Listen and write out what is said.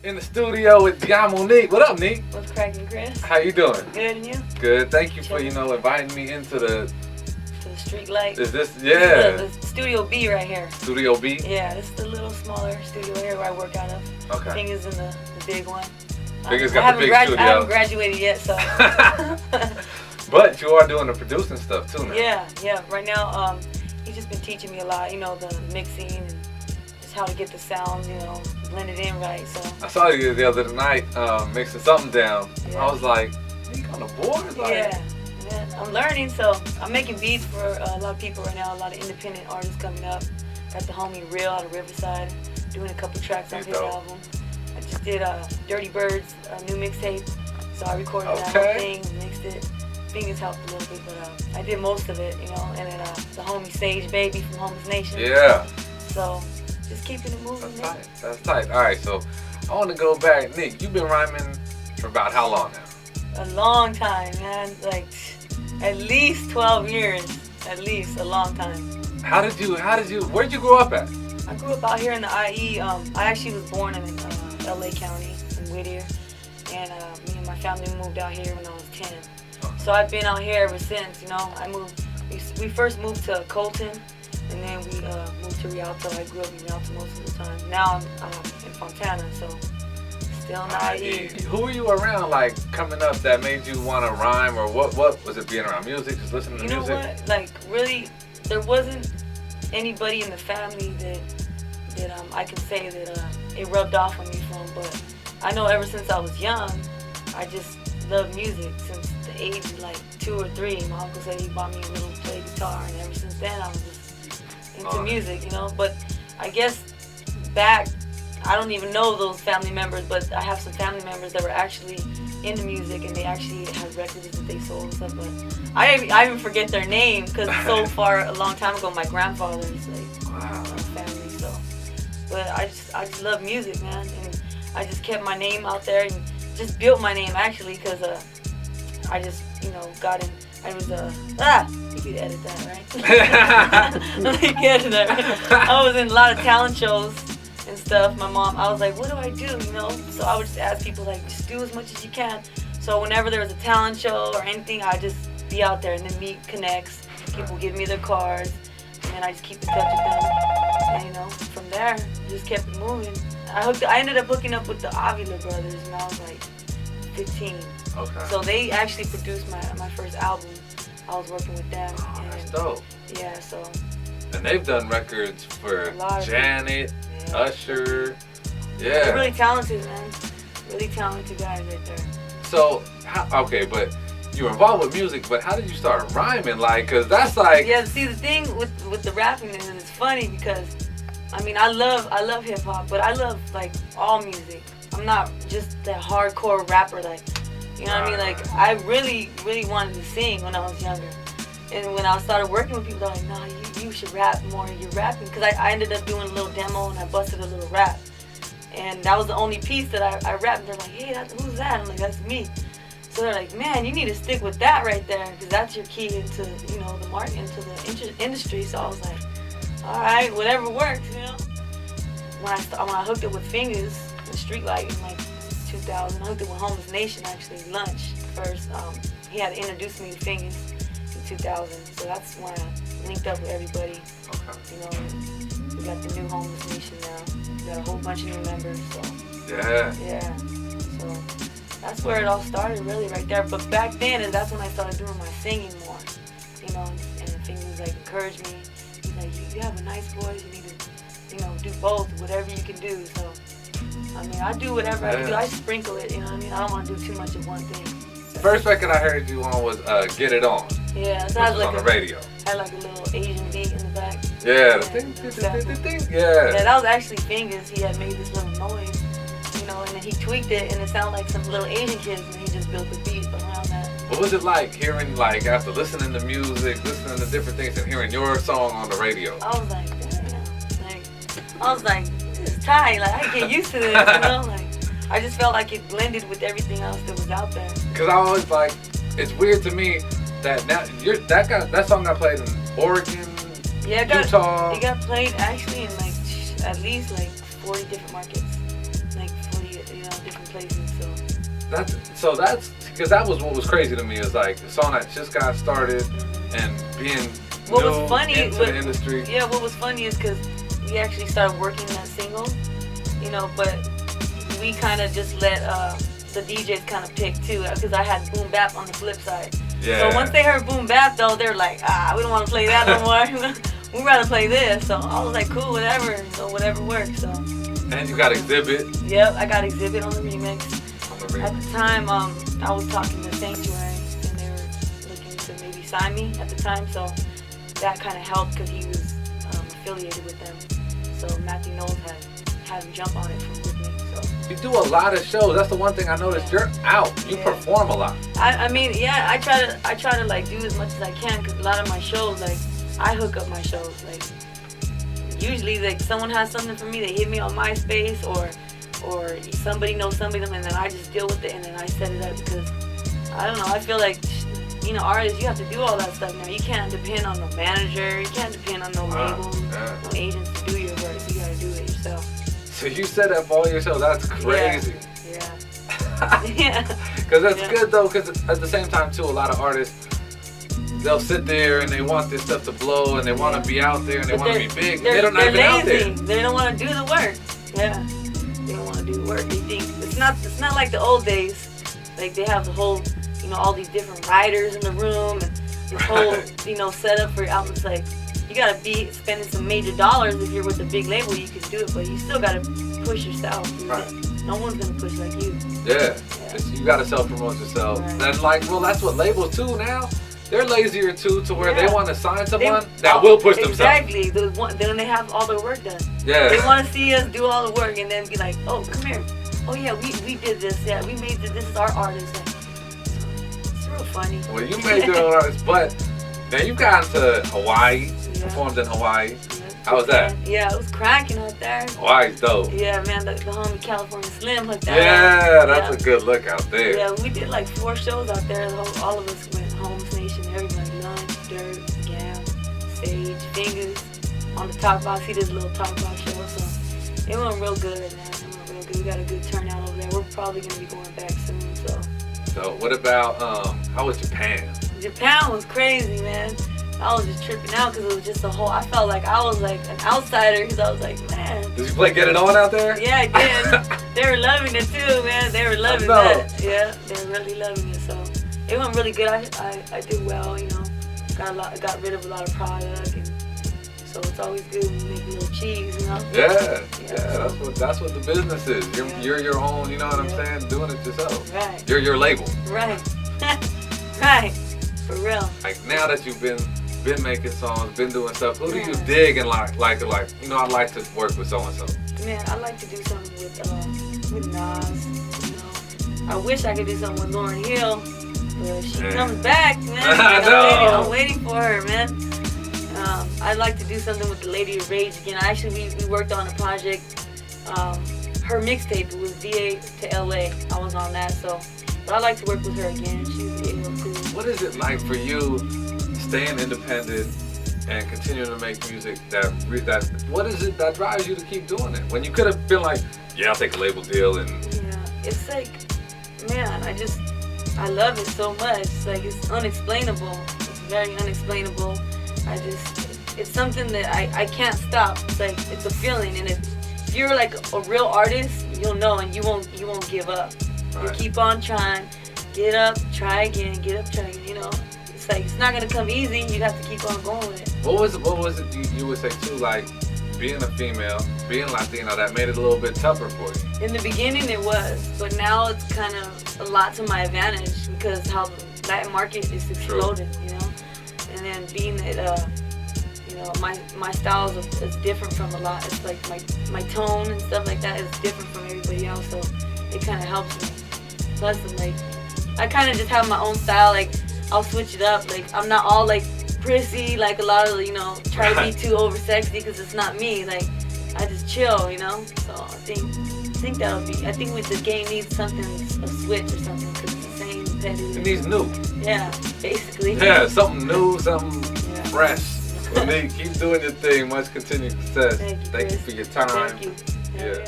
in the studio with Diamonique. What up, Nick? What's cracking, Chris? How you doing? Good, and you? Good. Thank you for inviting me into the. To the street light. Is this The Studio B right here. Studio B? Yeah, this is the little smaller studio here where I work out of. Okay. Fingers in the big one. Fingers got the big studio. I haven't graduated yet, so. But you are doing the producing stuff too now. Yeah. Right now, he's just been teaching me a lot. You know, the mixing and just how to get the sounds. You know, blend it in right. So. I saw you the other night mixing something down. Yeah. I was like, "You on the board?" Like, yeah. I'm learning, so I'm making beats for a lot of people right now. A lot of independent artists coming up. Got the homie Real out of Riverside doing a couple tracks on his album. I just did Dirty Birds, a new mixtape. So I recorded that whole thing, mixed it. Fingers helped a little bit, but I did most of it, you know. And then the homie Sage Baby from Homeless Nation. Yeah. So just keeping it moving. That's tight. All right, so I want to go back. Nick, you've been rhyming for about how long now? A long time, man. Like at least 12 years. At least a long time. Where'd you grow up at? I grew up out here in the IE. I actually was born in LA County in Whittier, and me and my family moved out here when I was 10. So I've been out here ever since. You know, we first moved to Colton, and then we moved to Rialto. I grew up in Rialto most of the time. Now I'm in Fontana, so still in the IE. Who were you around, like, coming up that made you want to rhyme, or what was it, being around music, just listening to music? You know what? Like, really, there wasn't anybody in the family that I can say that it rubbed off on me from, but I know ever since I was young, I just loved music since the age of like 2 or 3. My uncle said he bought me a little play guitar, and ever since then I was just into music, you know. But I guess back, I don't even know those family members, but I have some family members that were actually into music, and they actually had records that they sold and stuff. But I even forget their name because it's so far a long time ago. My grandfather is like family, so. But I just love music, man, and I just kept my name out there and just built my name actually because I just got in. I was you could edit that, right? You can edit that, right? I was in a lot of talent shows and stuff. My mom, I was like, what do I do, you know? So I would just ask people, like, just do as much as you can. So whenever there was a talent show or anything, I'd just be out there and then meet connects. People give me their cards, and then I just keep in touch with them. And, you know, from there, just kept it moving. I ended up hooking up with the Avila brothers when I was like 15. Okay. So they actually produced my first album. I was working with them. Oh, that's dope. Yeah, so. And they've done records for Janet, Usher. Yeah. They're really talented, man. Really talented guys right there. So, but you were involved with music, but how did you start rhyming? Like, cause that's like. Yeah, see, the thing with the rapping is it's funny because, I mean, I love hip hop, but I love like all music. I'm not just that hardcore rapper, like, you know what I mean? Like, I really, really wanted to sing when I was younger. And when I started working with people, they're like, no, you should rap more. You're rapping. Because I ended up doing a little demo and I busted a little rap. And that was the only piece that I rapped. And they're like, hey, who's that? I'm like, that's me. So they're like, man, you need to stick with that right there. Because that's your key into, you know, the market, into the industry. So I was like, all right, whatever works, you know. When I hooked it with Fingers, the Streetlight in like 2000, I hooked it with Homeless Nation, actually, Lunch first. He had introduced me to Fingers in 2000, so that's when I linked up with everybody. Okay. You know, we got the new Homeless Nation now. We got a whole bunch of new members, so. Yeah. So that's where it all started, really, right there. But back then, that's when I started doing my singing more. You know, and Fingers like encouraged me. He's like, you have a nice voice. You need to, you know, do both, whatever you can do. So, I mean, I do whatever I can do. I sprinkle it, you know what I mean? I don't want to do too much of one thing. First record I heard you on was Get It On. Yeah, so that was like on the radio. Had like a little Asian beat in the back. Yeah, the thing. Yeah. Yeah, that was actually Fingers. He had made this little noise, you know, and then he tweaked it and it sounded like some little Asian kids, and he just built the beat around that. What was it like hearing, like, after listening to music, listening to different things, and hearing your song on the radio? I was like, damn. I was like, this is tight. Like, I get used to this, you know? Like, I just felt like it blended with everything else that was out there. Because I always like, it's weird to me that now that song got played in Oregon, Utah. It got played actually in like at least like 40 different markets. Like 40, places. That's because that was what was crazy to me, is like a song that just got started and being What new was funny into the industry. Yeah, what was funny is because we actually started working that single, you know, but we kind of just let the DJs kind of pick too, because I had boom bap on the flip side. Yeah. So once they heard boom bap though, they're like, we don't want to play that no more. We'd rather play this. So I was like, cool, whatever. So whatever works. So. And you got Exhibit. Yep, I got Exhibit on the remix. On the remix. At the time, I was talking to Sanctuary, and they were looking to maybe sign me at the time. So that kind of helped because he was affiliated with them. So Matthew Knowles had him jump on it with me. So. You do a lot of shows. That's the one thing I noticed. You're out. You perform a lot. I mean, yeah, I try to like do as much as I can, because a lot of my shows, like, I hook up my shows. Like, usually, like, someone has something for me, they hit me on MySpace, or somebody knows somebody, and then I just deal with it, and then I set it up, because I don't know. I feel like, you know, artists, you have to do all that stuff now. You can't depend on no manager. You can't depend on no label, no agents to do your work. You gotta do it yourself. So you set up all your shows. That's crazy. Yeah. Yeah. Because that's good though. Because at the same time too, a lot of artists, they'll sit there and they want this stuff to blow, and they want to be out there, and they want to be big. They don't even out there. They don't want to do the work. Yeah. They don't want to do the work. They think it's not like the old days. Like, they have the whole, you know, all these different writers in the room, and this whole, you know, setup for your album. It's like, you gotta be spending some major dollars. If you're with a big label, you can do it, but you still gotta push yourself. Right. No one's gonna push like you. Yeah. You gotta self-promote yourself. Right. That's like, well, that's what labels too now. They're lazier too, to where they want to sign someone They, that will push themselves. Exactly. Then they have all their work done. Yeah. They want to see us do all the work and then be like, oh, come here. Oh yeah, we did this. Yeah, we made this. This is our artist. It's real funny. Well, you made your own artist, but now you got into Hawaii. Performed in Hawaii. How was that? Yeah, it was cracking out there. Hawaii's dope. Yeah, man, the homie California Slim hooked that Yeah, that's a good look out there. Yeah, we did like 4 shows out there. All of us went Homeless Nation, everybody, Lunch, Dirt, Gam, Sage, Fingers. On the Talk Box, he did a little Talk Box show, so it went real good, man. It went real good. We got a good turnout over there. We're probably going to be going back soon, so. So what about, how was Japan? Japan was crazy, man. I was just tripping out because it was just a whole, I felt like I was like an outsider because I was like, man. Did you play Get It On out there? Yeah, I did. They were loving it too, man. They were loving that. Yeah, they were really loving it. So it went really good. I did well, you know. Got rid of a lot of product, and so it's always good when you make a little cheese, you know. Yeah. That's what the business is. You're your own, you know what I'm saying? Doing it yourself. Right. You're your label. Right. Right. For real. Like, now that you've been making songs, been doing stuff, who do you dig and like, you know, I'd like to work with so-and-so? Man, I like to do something with Nas, you know. I wish I could do something with Lauryn Hill, but she comes back, man. I'm waiting for her, man. I'd like to do something with the Lady of Rage again. Actually, we worked on a project, her mixtape, it was VA to LA. I was on that, so. But I'd like to work with her again. She's able to. What is it like for you staying independent and continuing to make music what is it that drives you to keep doing it? When you could have been like, yeah, I'll take a label deal and... Yeah, it's like, man, I love it so much. It's like, it's unexplainable. It's very unexplainable. It's something that I can't stop. It's like, it's a feeling, and if you're like a real artist, you'll know, and you won't give up. Right. You keep on trying, get up, try again, get up, try again, you know. It's like, it's not gonna come easy. You have to keep on going with it. What was it you would say too, like being a female, being Latino, that made it a little bit tougher for you? In the beginning it was, but now it's kind of a lot to my advantage because how the Latin market is exploding, you know. And then being that, you know, my style is different from a lot. It's like my tone and stuff like that is different from everybody else, so it kind of helps me. Plus, I'm like, I kind of just have my own style. Like, I'll switch it up. Like, I'm not all like prissy, like a lot of, you know, try to be too over sexy because it's not me. Like, I just chill, you know. So I think that'll be. I think with the game needs something, a switch or something, because it's the same petty. It needs new. Yeah, basically. Yeah, something new, something fresh. For me, keep doing your thing. Much continued success. Thank you for your time. Thank you. Yeah.